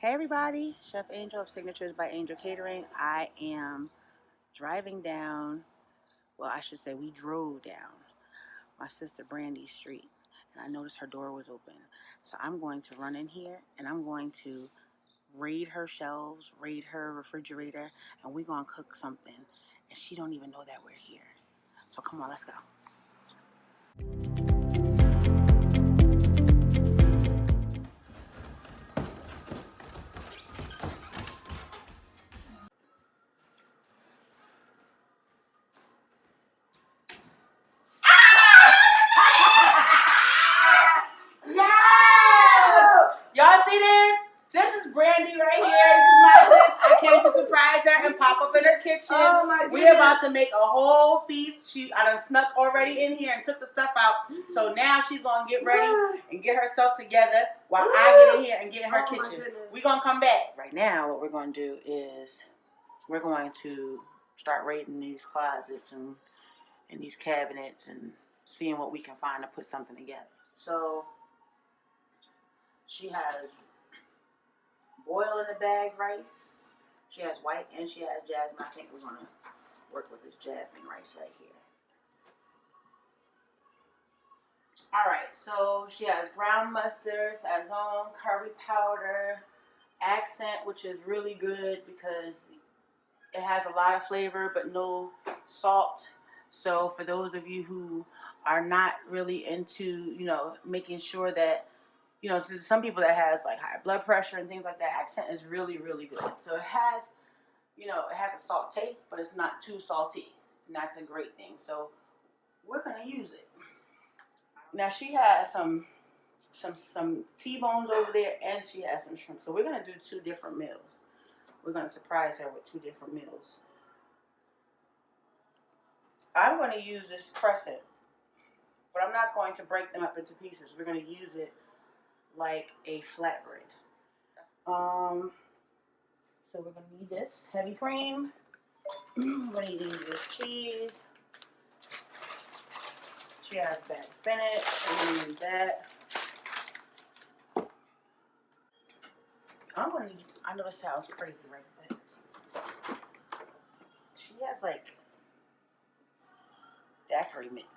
Hey everybody, Chef Angel of Signatures by Angel Catering. I am driving down, well, I should say we drove down my sister Brandy's street, and I noticed her door was open. So I'm going to run in here and I'm going to raid her shelves, raid her refrigerator, and we're going to cook something. And she don't even know that we're here. So come on, let's go. Y'all see this? This is Brandy right here. This is my sis. I came to surprise her and pop up in her kitchen. Oh my goodness. We're about to make a whole feast. I done snuck already in here and took the stuff out. So now she's going to get ready and get herself together while I get in here and get in her kitchen. We're going to come back. Right now, what we're going to do is we're going to start raiding these closets and these cabinets and seeing what we can find to put something together. So she has boil in the bag rice. She has white and she has jasmine. I think we're going to work with this jasmine rice right here. Alright, so she has ground mustard, sazon, curry powder, accent, which is really good because it has a lot of flavor but no salt. So for those of you who are not really into, making sure that, some people that has like high blood pressure and things like that, accent is really, really good. So it has, it has a salt taste, but it's not too salty. And that's a great thing. So we're going to use it. Now she has some T-bones over there and she has some shrimp. So we're going to do two different meals. We're going to surprise her with two different meals. I'm going to use this crescent, but I'm not going to break them up into pieces. We're going to use it like a flatbread. So we're going to need this heavy cream. We're going to use this cheese. She has a bag of spinach. We're going to use that. I know this sounds crazy, right? But she has like daiquiri mix,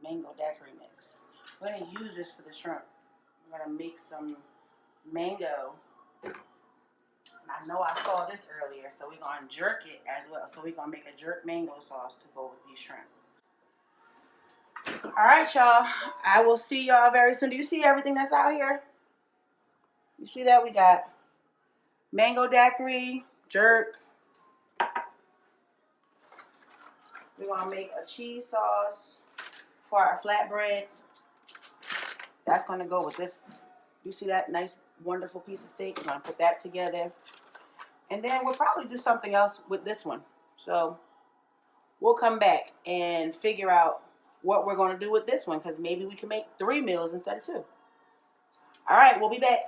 mango daiquiri mix. We're going to use this for the shrimp. We're going to make some mango. And I know I saw this earlier, so we're going to jerk it as well. So we're going to make a jerk mango sauce to go with these shrimp. All right, y'all. I will see y'all very soon. Do you see everything that's out here? You see that? We got mango daiquiri, jerk. We're going to make a cheese sauce for our flatbread. That's going to go with this. You see that nice, wonderful piece of steak? We're going to put that together. And then we'll probably do something else with this one. So we'll come back and figure out what we're going to do with this one, because maybe we can make 3 meals instead of 2. All right, we'll be back.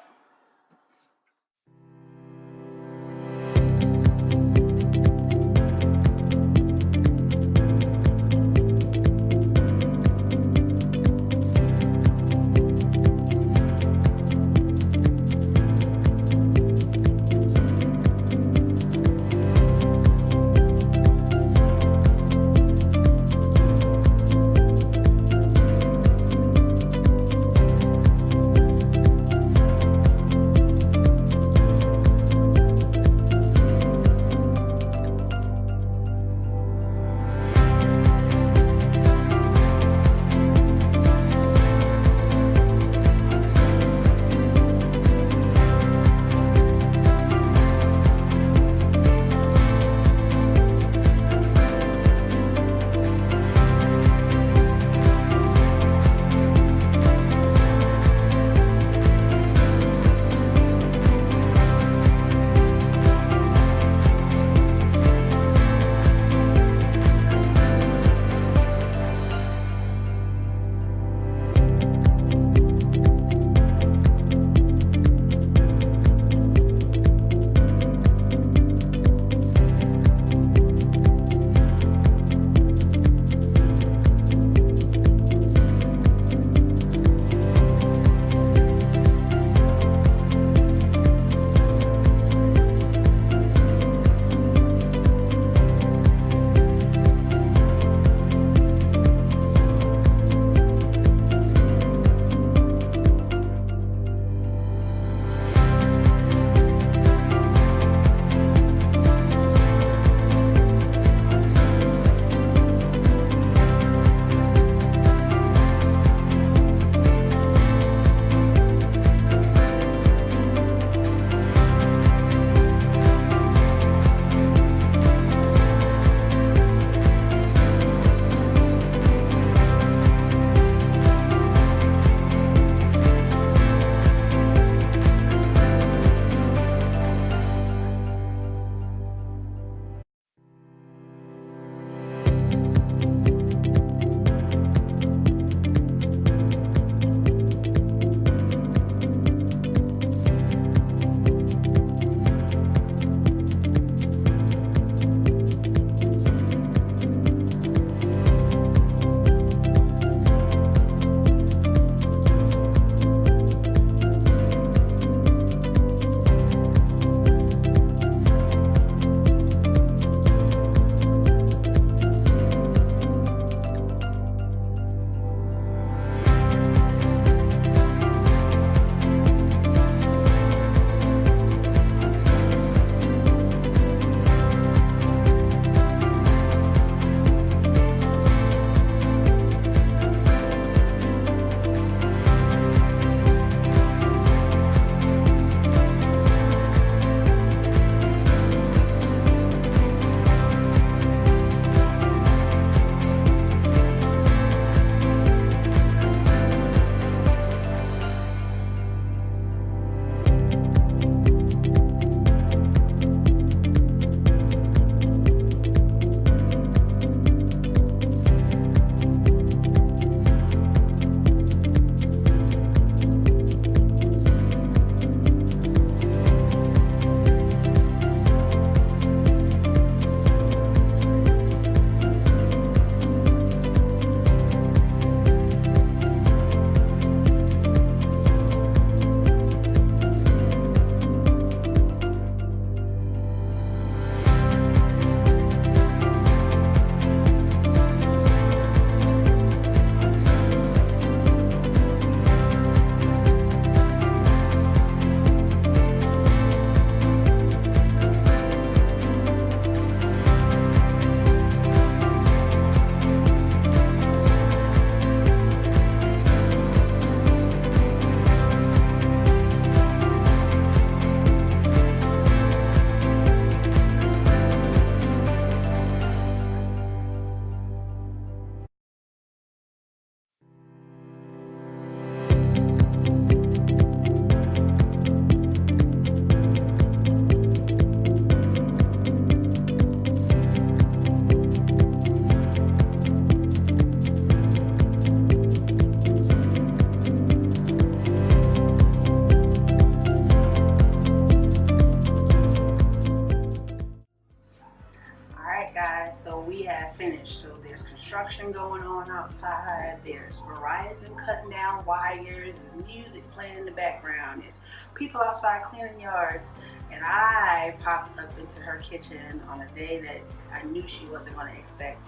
finished. So there's construction going on outside. There's Verizon cutting down wires. There's music playing in the background. There's people outside cleaning yards. And I popped up into her kitchen on a day that I knew she wasn't going to expect.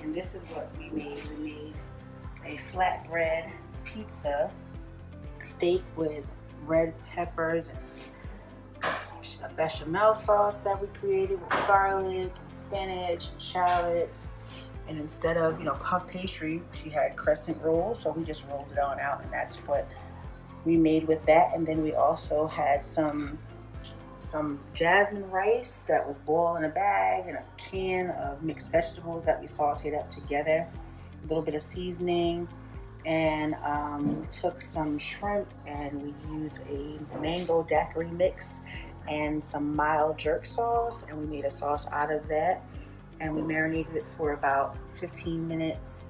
And this is what we made. We made a flatbread pizza steak with red peppers and a bechamel sauce that we created with garlic and spinach and shallots. And instead of, puff pastry, she had crescent rolls, so we just rolled it on out, and that's what we made with that. And then we also had some jasmine rice that was boiled in a bag, and a can of mixed vegetables that we sauteed up together, a little bit of seasoning, and we took some shrimp and we used a mango daiquiri mix and some mild jerk sauce, and we made a sauce out of that, and we marinated it for about 15 minutes,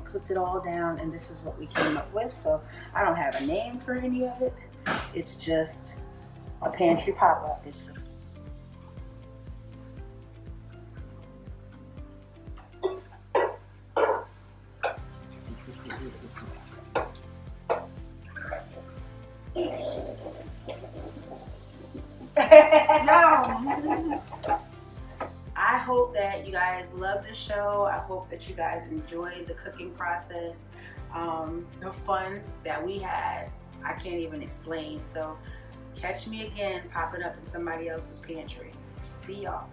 cooked it all down, and this is what we came up with. So I don't have a name for any of it. It's just a pantry pop-up. It's just no. I hope that you guys love the show. I hope that you guys enjoyed the cooking process. The fun that we had, I can't even explain. So catch me again popping up in somebody else's pantry. See y'all.